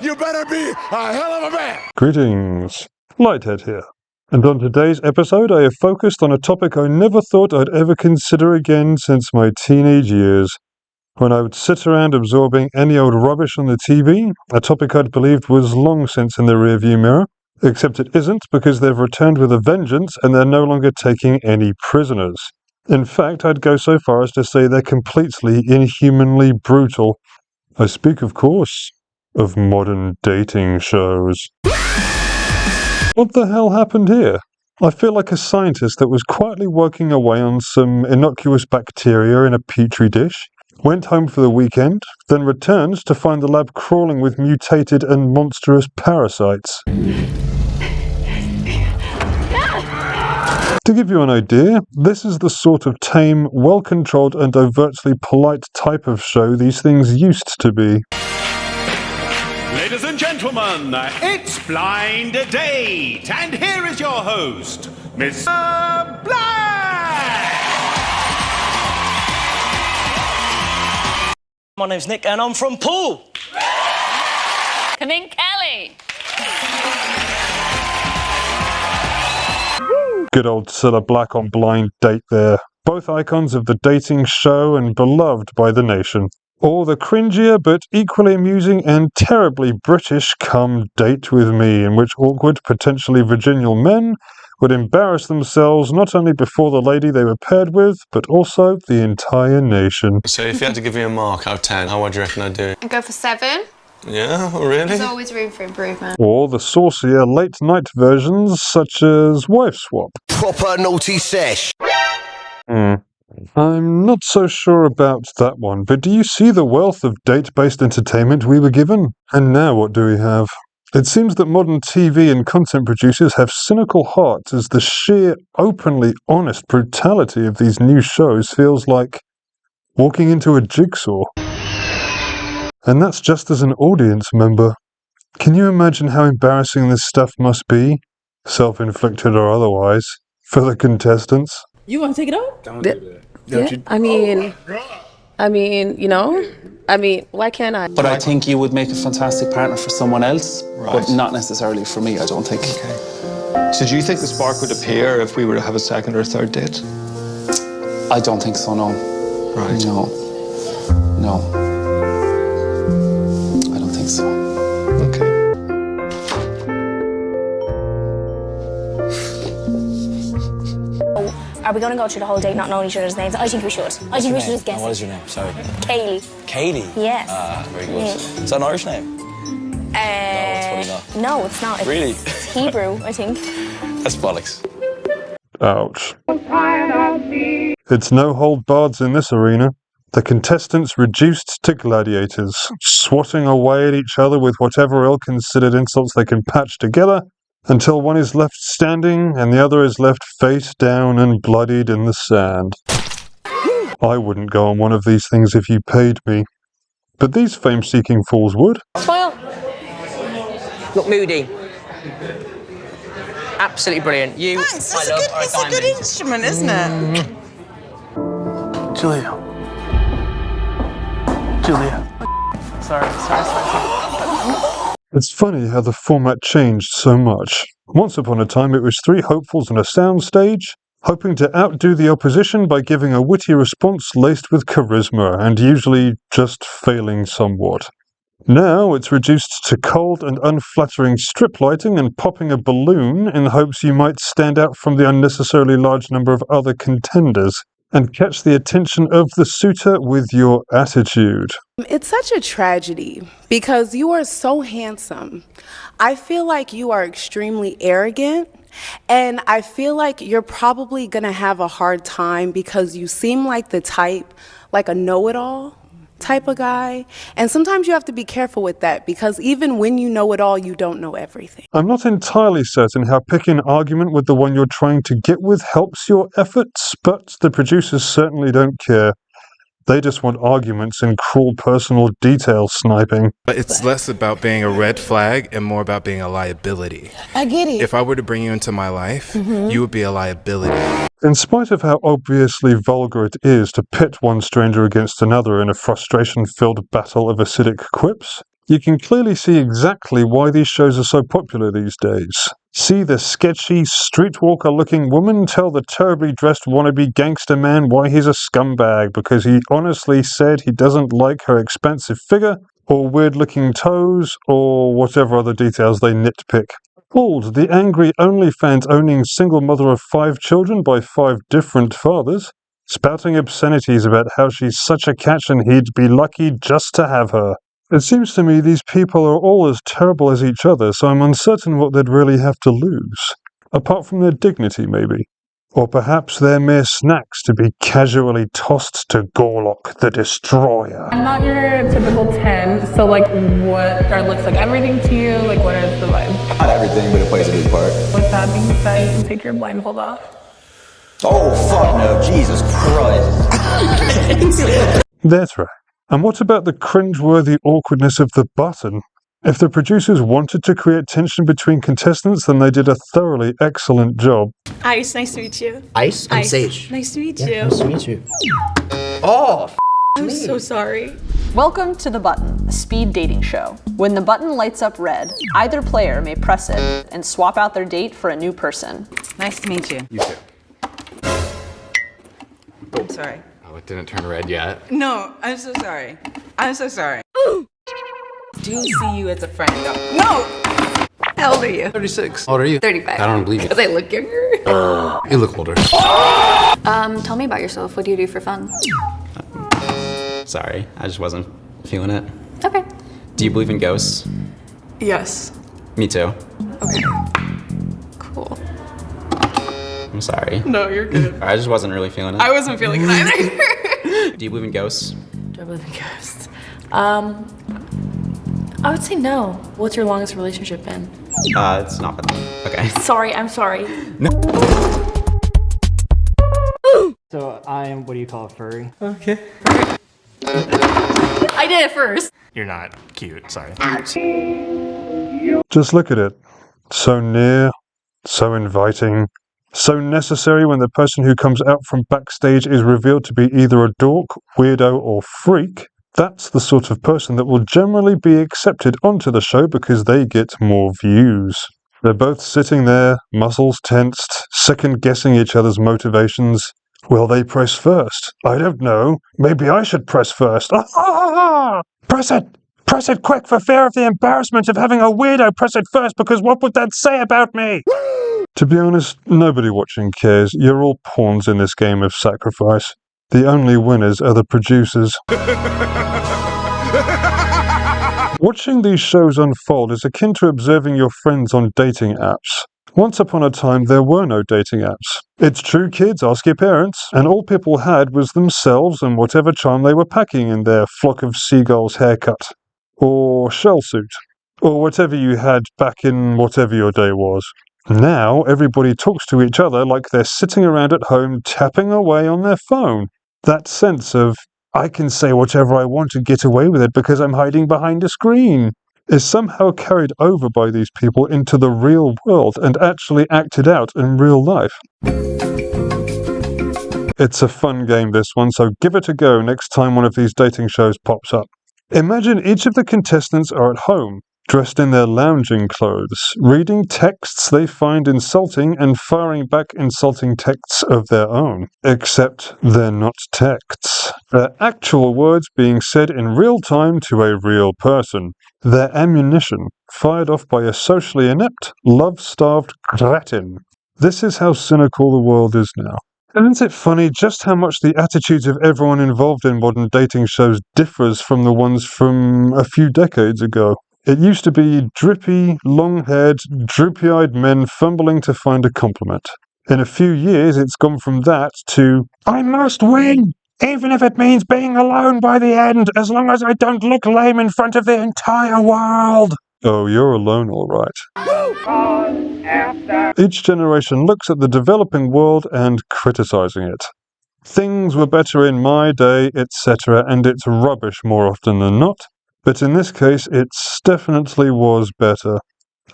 you better be a hell of a man! Greetings, Lighthead here. And on today's episode I have focused on a topic I never thought I'd ever consider again since my teenage years. When I would sit around absorbing any old rubbish on the TV, a topic I'd believed was long since in the rearview mirror. Except it isn't, because they've returned with a vengeance and they're no longer taking any prisoners. In fact, I'd go so far as to say they're completely inhumanly brutal. I speak, of course, of modern dating shows. What the hell happened here? I feel like a scientist that was quietly working away on some innocuous bacteria in a petri dish, went home for the weekend, then returned to find the lab crawling with mutated and monstrous parasites. To give you an idea, this is the sort of tame, well-controlled and overtly polite type of show these things used to be. Ladies and gentlemen, it's Blind Date, and here is your host, Mr. Black! My name's Nick and I'm from Poole. Come in, Kelly. Good old Cilla Black on Blind Date there. Both icons of the dating show and beloved by the nation. Or the cringier but equally amusing and terribly British Come Date With Me, in which awkward, potentially virginal men would embarrass themselves not only before the lady they were paired with, but also the entire nation. So if you had to give me a mark out of 10, how would you reckon I'd do? I'd go for 7. Yeah? Oh, really? There's always room for improvement. Or the saucier late-night versions such as Wife Swap. Proper naughty sesh. I'm not so sure about that one, but do you see the wealth of date-based entertainment we were given? And now what do we have? It seems that modern TV and content producers have cynical hearts as the sheer, openly honest brutality of these new shows feels like walking into a jigsaw. And that's just as an audience member. Can you imagine how embarrassing this stuff must be, self-inflicted or otherwise, for the contestants? You want to take it out? Don't do that. Yeah. Why can't I? But I think you would make a fantastic partner for someone else, but not necessarily for me, I don't think. Okay. So do you think the spark would appear if we were to have a second or third date? I don't think so, no. Right. No. I don't think so. Okay. Are we going to go through the whole date not knowing each other's names? I think we should. I think we should just guess. What is your name? Sorry. Kaylee. Katie? Yes. Ah, very good. Yeah. Is that an Irish name? No, it's probably not. No, it's not. It's Really? It's Hebrew, I think. That's bollocks. Ouch. It's no hold bards in this arena. The contestants reduced to gladiators, swatting away at each other with whatever ill-considered insults they can patch together, until one is left standing and the other is left face down and bloodied in the sand. I wouldn't go on one of these things if you paid me, but these fame-seeking fools would. Smile. Look moody. Absolutely brilliant. You, Thanks, my love, are a it's a good diamond. instrument, isn't it? Julia. Sorry. It's funny how the format changed so much. Once upon a time it was three hopefuls on a soundstage, hoping to outdo the opposition by giving a witty response laced with charisma, and usually just failing somewhat. Now it's reduced to cold and unflattering strip lighting and popping a balloon in hopes you might stand out from the unnecessarily large number of other contenders, and catch the attention of the suitor with your attitude. It's such a tragedy because you are so handsome. I feel like you are extremely arrogant, and I feel like you're probably gonna have a hard time because you seem like the type, like a know-it-all type of guy. And sometimes you have to be careful with that because even when you know it all, you don't know everything. I'm not entirely certain how picking an argument with the one you're trying to get with helps your efforts, but the producers certainly don't care. They just want arguments and cruel personal detail sniping. But it's less about being a red flag and more about being a liability. I get it. If I were to bring you into my life, you would be a liability. In spite of how obviously vulgar it is to pit one stranger against another in a frustration-filled battle of acidic quips, You can clearly see exactly why these shows are so popular these days. See the sketchy, streetwalker-looking woman tell the terribly dressed wannabe gangster man why he's a scumbag because he honestly said he doesn't like her expansive figure, or weird-looking toes, or whatever other details they nitpick. Old, the angry OnlyFans-owning single mother of 5 children by 5 different fathers, spouting obscenities about how she's such a catch and he'd be lucky just to have her. It seems to me these people are all as terrible as each other, so I'm uncertain what they'd really have to lose. Apart from their dignity, maybe. Or perhaps they're mere snacks to be casually tossed to Gorlock the Destroyer. I'm not your typical 10, so like what looks like everything to you? Like what is the vibe? Not everything, but it plays a big part. With that being said, you can take your blindfold off. Oh, fuck no. Jesus Christ. That's right. And what about the cringeworthy awkwardness of the button? If the producers wanted to create tension between contestants, then they did a thoroughly excellent job. Ice, nice to meet you. Ice? I'm Sage. Nice to meet Yeah, you. nice to meet you. Oh, I'm so sorry. Welcome to The Button, a speed dating show. When the button lights up red, either player may press it and swap out their date for a new person. Nice to meet you. You too. I'm sorry. Oh, it didn't turn red yet. No, I'm so sorry. I'm so sorry. Do see you as a friend though. No! How old are you? 36. How old are you? 35. I don't believe you. Because I look younger. You look older. Tell me about yourself. What do you do for fun? Sorry, I just wasn't feeling it. Okay. Do you believe in ghosts? Yes. Me too. Okay. Cool. I'm sorry. No, you're good. I just wasn't really feeling it. I wasn't feeling it either. Do you believe in ghosts? Do I believe in ghosts? I would say no. What's your longest relationship been? It's not bad. Okay. Sorry, I'm sorry. No. So I am, what do you call it, furry? Okay. I did it first. You're not cute, sorry. Just look at it. So near, so inviting, so necessary when the person who comes out from backstage is revealed to be either a dork, weirdo, or freak. That's the sort of person that will generally be accepted onto the show because they get more views. They're both sitting there, muscles tensed, second-guessing each other's motivations. Will they press first? I don't know. Maybe I should press first. Press it! Press it quick for fear of the embarrassment of having a weirdo press it first because what would that say about me? To be honest, nobody watching cares. You're all pawns in this game of sacrifice. The only winners are the producers. Watching these shows unfold is akin to observing your friends on dating apps. Once upon a time, there were no dating apps. It's true, kids, ask your parents. And all people had was themselves and whatever charm they were packing in their flock of seagulls haircut. Or shell suit. Or whatever you had back in whatever your day was. Now, everybody talks to each other like they're sitting around at home tapping away on their phone. That sense of, I can say whatever I want and get away with it because I'm hiding behind a screen, is somehow carried over by these people into the real world and actually acted out in real life. It's a fun game, this one, so give it a go next time one of these dating shows pops up. Imagine each of the contestants are at home, dressed in their lounging clothes, reading texts they find insulting and firing back insulting texts of their own. Except they're not texts. They're actual words being said in real time to a real person. They're ammunition, fired off by a socially inept, love-starved cretin. This is how cynical the world is now. And isn't it funny just how much the attitudes of everyone involved in modern dating shows differs from the ones from a few decades ago? It used to be drippy, long-haired, droopy-eyed men fumbling to find a compliment. In a few years, it's gone from that to, I must win, even if it means being alone by the end, as long as I don't look lame in front of the entire world. Oh, you're alone, all right. Each generation looks at the developing world and criticizing it. Things were better in my day, etc., and it's rubbish more often than not. But in this case, it definitely was better.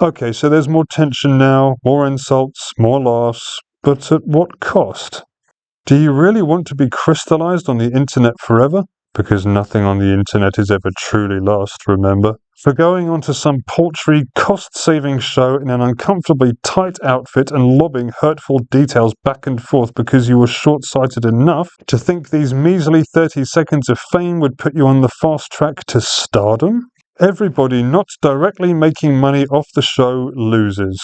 Okay, so there's more tension now, more insults, more laughs, but at what cost? Do you really want to be crystallized on the internet forever? Because nothing on the internet is ever truly lost, remember? for going onto some paltry, cost-saving show in an uncomfortably tight outfit and lobbing hurtful details back and forth because you were short-sighted enough to think these measly 30 seconds of fame would put you on the fast track to stardom? Everybody not directly making money off the show loses,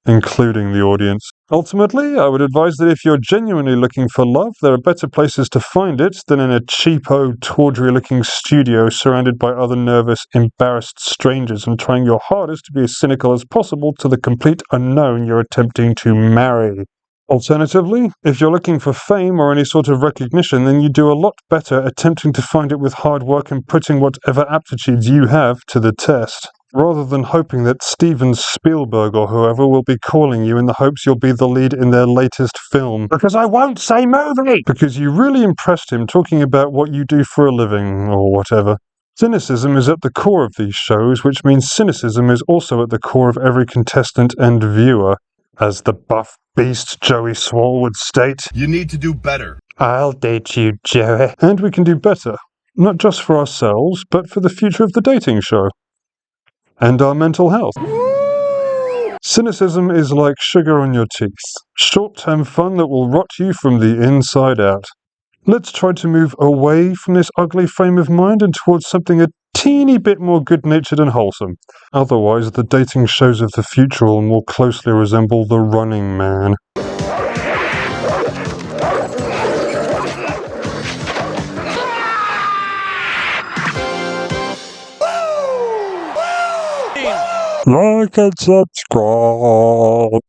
including the audience. Ultimately, I would advise that if you're genuinely looking for love, there are better places to find it than in a cheapo, tawdry-looking studio surrounded by other nervous, embarrassed strangers and trying your hardest to be as cynical as possible to the complete unknown you're attempting to marry. Alternatively, if you're looking for fame or any sort of recognition, then you do a lot better attempting to find it with hard work and putting whatever aptitudes you have to the test, rather than hoping that Steven Spielberg or whoever will be calling you in the hopes you'll be the lead in their latest film. Because I won't say movie! Because you really impressed him talking about what you do for a living, or whatever. Cynicism is at the core of these shows, which means cynicism is also at the core of every contestant and viewer. As the buff beast Joey Swall would state, You need to do better. I'll date you, Joey. And we can do better. Not just for ourselves, but for the future of the dating show. And our mental health. Cynicism is like sugar on your teeth. Short-term fun that will rot you from the inside out. Let's try to move away from this ugly frame of mind and towards something a teeny bit more good-natured and wholesome. Otherwise, the dating shows of the future will more closely resemble The Running Man. Like and subscribe.